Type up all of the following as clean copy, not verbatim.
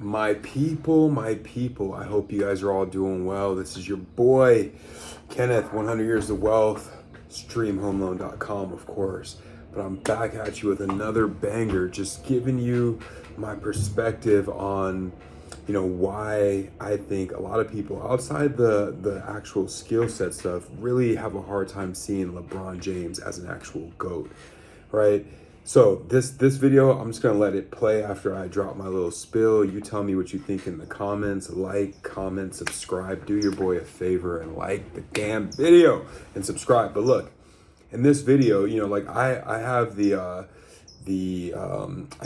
My people, I hope you guys are all doing well. This is your boy, Kenneth, 100 Years of Wealth, streamhomeloan.com, of course. But I'm back at you with another banger, just giving you my perspective on, why I think a lot of people outside the actual skill set stuff really have a hard time seeing LeBron James as an actual GOAT, right? So this video, I'm just gonna let it play after I drop my little spill. You tell me what you think in the comments. Like, comment, subscribe. Do your boy a favor and like the damn video and subscribe. But look, in this video, I have I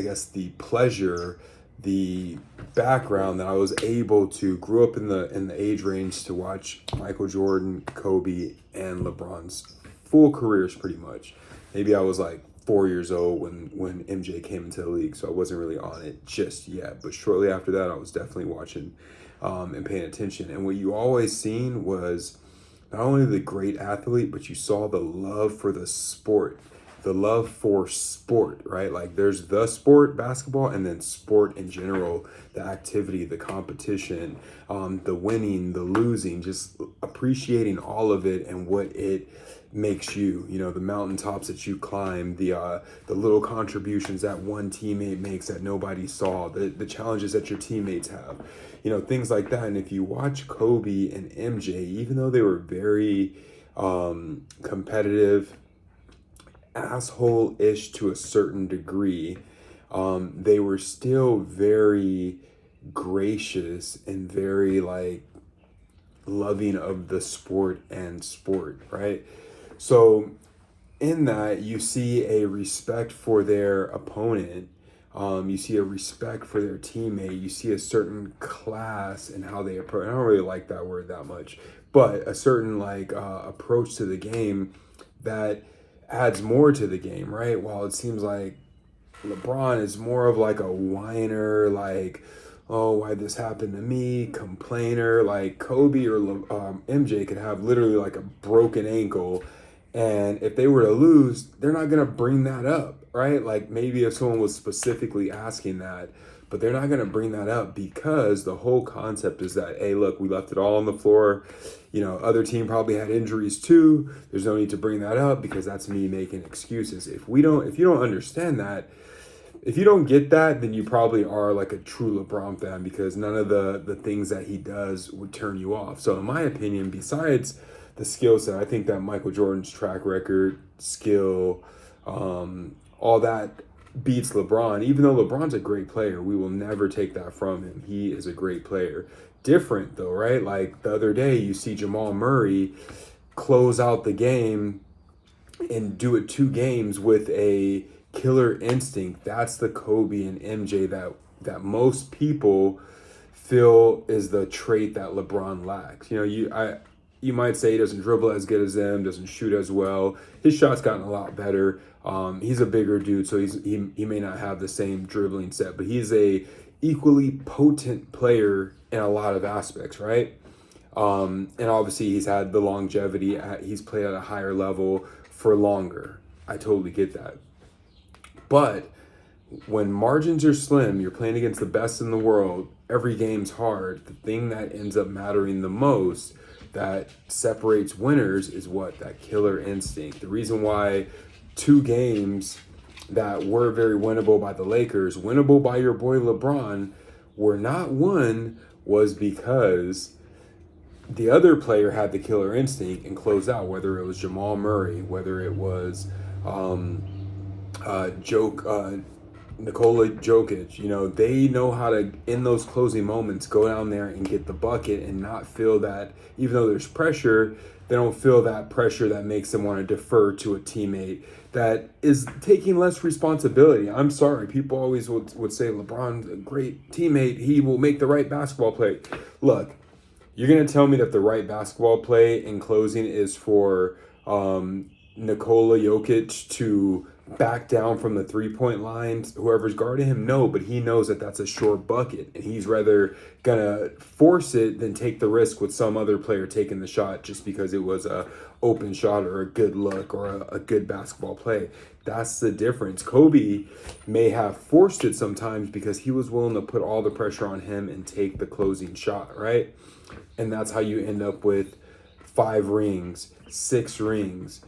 guess the pleasure, the background that I was able to grew up in the age range to watch Michael Jordan, Kobe, and LeBron's full careers pretty much. Maybe I was like 4 years old when MJ came into the league, so I wasn't really on it just yet. But shortly after that, I was definitely watching and paying attention. And what you always seen was not only the great athlete, but you saw the love for the sport, right? Like there's the sport, basketball, and then sport in general, the activity, the competition, the winning, the losing, just appreciating all of it and what it makes you, the mountaintops that you climb, the little contributions that one teammate makes that nobody saw, the challenges that your teammates have, things like that. And if you watch Kobe and MJ, even though they were very competitive, asshole-ish to a certain degree, they were still very gracious and very loving of the sport, right? So in that, you see a respect for their opponent. You see a respect for their teammate. You see a certain class in how they approach. I don't really like that word that much, but a certain approach to the game that adds more to the game, right? While it seems like LeBron is more of like a whiner, oh, why'd this happen to me? Complainer. Like Kobe or MJ could have literally like a broken ankle, and if they were to lose, they're not gonna bring that up, right? Like maybe if someone was specifically asking that, but they're not gonna bring that up because the whole concept is that, hey, look, we left it all on the floor. Other team probably had injuries too. There's no need to bring that up because that's me making excuses. If you don't understand that, if you don't get that, then you probably are like a true LeBron fan, because none of the things that he does would turn you off. So in my opinion, besides the skill set, I think that Michael Jordan's track record, skill, all that beats LeBron. Even though LeBron's a great player, we will never take that from him. He is a great player. Different though, right? Like the other day, you see Jamal Murray close out the game and do it 2 games with a killer instinct. That's the Kobe and MJ that most people feel is the trait that LeBron lacks. You might say he doesn't dribble as good as them, doesn't shoot as well. His shot's gotten a lot better. He's a bigger dude, so he may not have the same dribbling set, but he's a equally potent player in a lot of aspects, right? And obviously he's had the longevity. He's played at a higher level for longer. I totally get that. But when margins are slim, you're playing against the best in the world, every game's hard. The thing that ends up mattering the most, that separates winners, is what? That killer instinct. The reason why 2 games that were very winnable by the Lakers, winnable by your boy LeBron, were not won was because the other player had the killer instinct and closed out, whether it was Jamal Murray, whether it was Nikola Jokic. They know how to, in those closing moments, go down there and get the bucket and not feel that, even though there's pressure, they don't feel that pressure that makes them want to defer to a teammate that is taking less responsibility. I'm sorry, people always would say LeBron's a great teammate, he will make the right basketball play. Look, you're going to tell me that the right basketball play in closing is for Nikola Jokic to back down from the 3-point line, whoever's guarding him? No, but he knows that that's a short bucket, and he's rather gonna force it than take the risk with some other player taking the shot just because it was a open shot or a good look or a good basketball play. That's the difference. Kobe may have forced it sometimes because he was willing to put all the pressure on him and take the closing shot, right? And that's how you end up with 5 rings, 6 rings,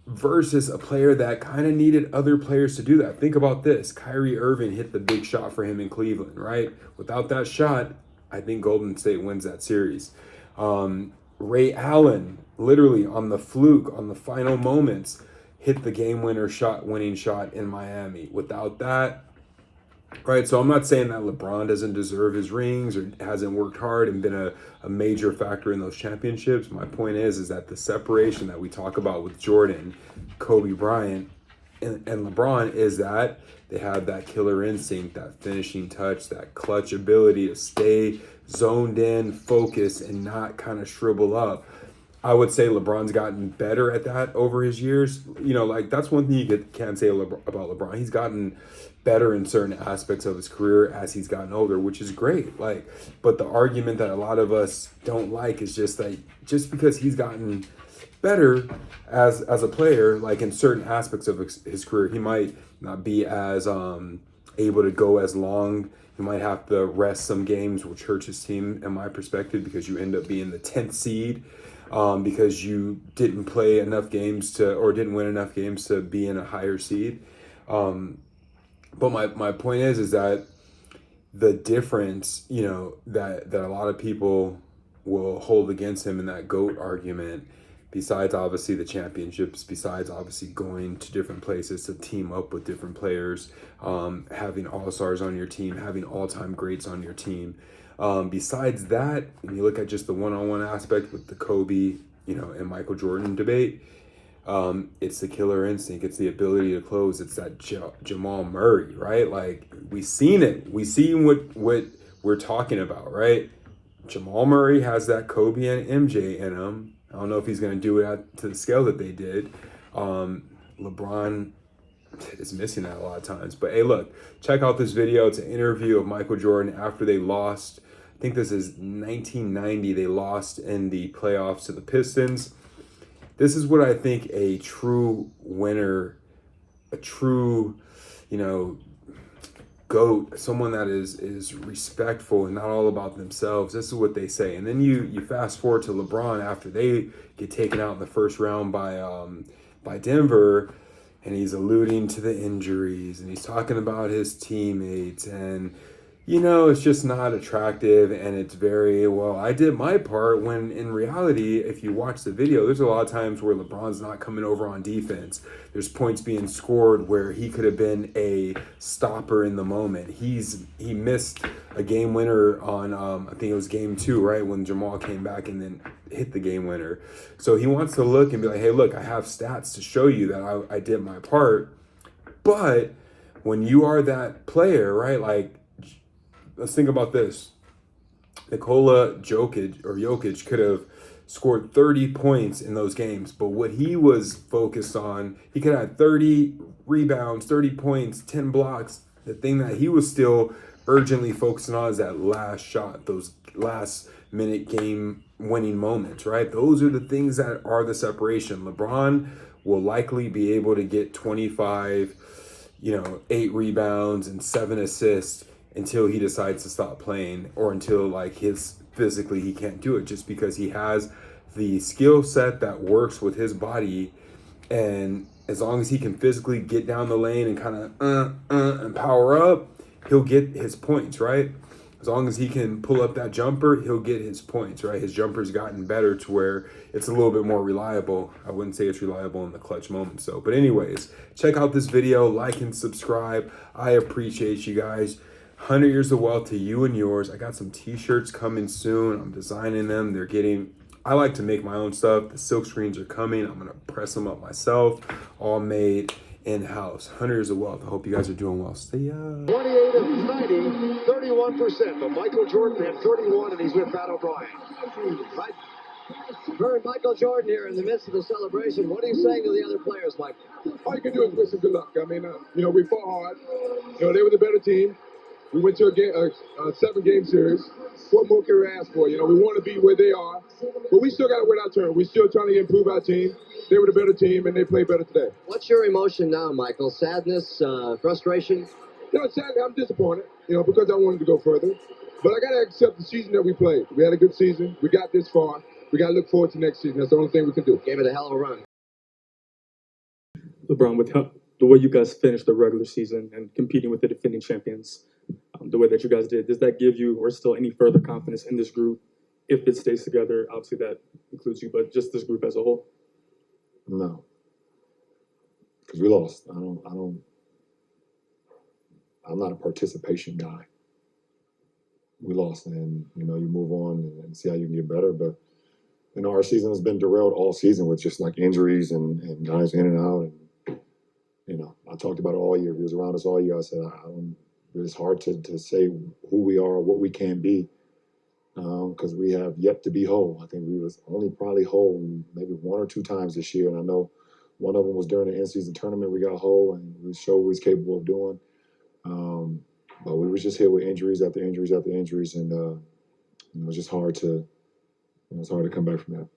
versus a player that kind of needed other players to do that. Think about this. Kyrie Irving hit the big shot for him in Cleveland, right? Without that shot, I think Golden State wins that series. Ray Allen, literally on the fluke, on the final moments, hit the winning shot in Miami. Without that, right? So I'm not saying that LeBron doesn't deserve his rings or hasn't worked hard and been a major factor in those championships. My point is that the separation that we talk about with Jordan, Kobe Bryant, and LeBron is that they have that killer instinct, that finishing touch, that clutch ability to stay zoned in, focused, and not kind of shrivel up. I would say LeBron's gotten better at that over his years. Like that's one thing you can't say about LeBron. He's gotten better in certain aspects of his career as he's gotten older, which is great. But the argument that a lot of us don't like is just because he's gotten better as a player, like in certain aspects of his career, he might not be as able to go as long. He might have to rest some games, which hurts his team, in my perspective, because you end up being the 10th seed. Because you didn't play enough games or didn't win enough games to be in a higher seed. But my point is that the difference, that a lot of people will hold against him in that GOAT argument, besides obviously the championships, besides obviously going to different places to team up with different players, having all-stars on your team, having all-time greats on your team. Besides that, when you look at just the one-on-one aspect with the Kobe, and Michael Jordan debate, it's the killer instinct. It's the ability to close. It's that Jamal Murray, right? Like we seen it. We seen what we're talking about, right? Jamal Murray has that Kobe and MJ in him. I don't know if he's going to do it to the scale that they did. LeBron is missing that a lot of times. But hey, look, check out this video. It's an interview of Michael Jordan after they lost. I think this is 1990. They lost in the playoffs to the Pistons. This is what I think a true winner, a true, GOAT, someone that is respectful and not all about themselves. This is what they say. And then you fast forward to LeBron after they get taken out in the first round by Denver, and he's alluding to the injuries and he's talking about his teammates, and it's just not attractive, and it's very, well, I did my part, when in reality, if you watch the video, there's a lot of times where LeBron's not coming over on defense. There's points being scored where he could have been a stopper in the moment. He missed a game winner on, I think it was game 2, right, when Jamal came back and then hit the game winner. So he wants to look and be like, hey, look, I have stats to show you that I did my part. But when you are that player, right, like, let's think about this. Nikola Jokic could have scored 30 points in those games, but what he was focused on, he could have 30 rebounds, 30 points, 10 blocks. The thing that he was still urgently focusing on is that last shot, those last minute game winning moments, right? Those are the things that are the separation. LeBron will likely be able to get 25, 8 rebounds and 7 assists until he decides to stop playing, or until physically he can't do it, just because he has the skill set that works with his body. And as long as he can physically get down the lane and kind of and power up, he'll get his points, right? As long as he can pull up that jumper, he'll get his points, right? His jumper's gotten better to where it's a little bit more reliable. I wouldn't say it's reliable in the clutch moments, though. But anyways, check out this video, like and subscribe. I appreciate you guys. 100 years of wealth to you and yours. I got some t-shirts coming soon. I'm designing them. I like to make my own stuff. The silk screens are coming. I'm going to press them up myself. All made in-house. 100 years of wealth. I hope you guys are doing well. See ya. 28 of 90, 31%. But Michael Jordan had 31, and he's with Pat O'Brien. Right? Heard Michael Jordan here in the midst of the celebration. What are you saying to the other players, Mike? All you can do is wish them good luck. I mean, we fought hard. They were the better team. We went to a 7-game series. What more can we ask for? You know, we want to be where they are, but we still got to wait our turn. We're still trying to improve our team. They were the better team, and they played better today. What's your emotion now, Michael? Sadness, frustration? You know, sadly, I'm disappointed, you know, because I wanted to go further. But I got to accept the season that we played. We had a good season. We got this far. We got to look forward to next season. That's the only thing we can do. Gave it a hell of a run. LeBron, with the way you guys finished the regular season and competing with the defending champions, the way that you guys did, does that give you or still any further confidence in this group if it stays together? Obviously, that includes you, but just this group as a whole. No, because we lost. I'm not a participation guy. We lost, and you know, you move on and see how you can get better. But you know, our season has been derailed all season with just like injuries and guys in and out. And you know, I talked about it all year. He was around us all year. I said, it's hard to say who we are, what we can be, because we have yet to be whole. I think we was only probably whole maybe 1 or 2 times this year, and I know one of them was during the in-season tournament. We got whole, and we showed what we was capable of doing. But we was just hit with injuries after injuries after injuries, and it was just hard to come back from that.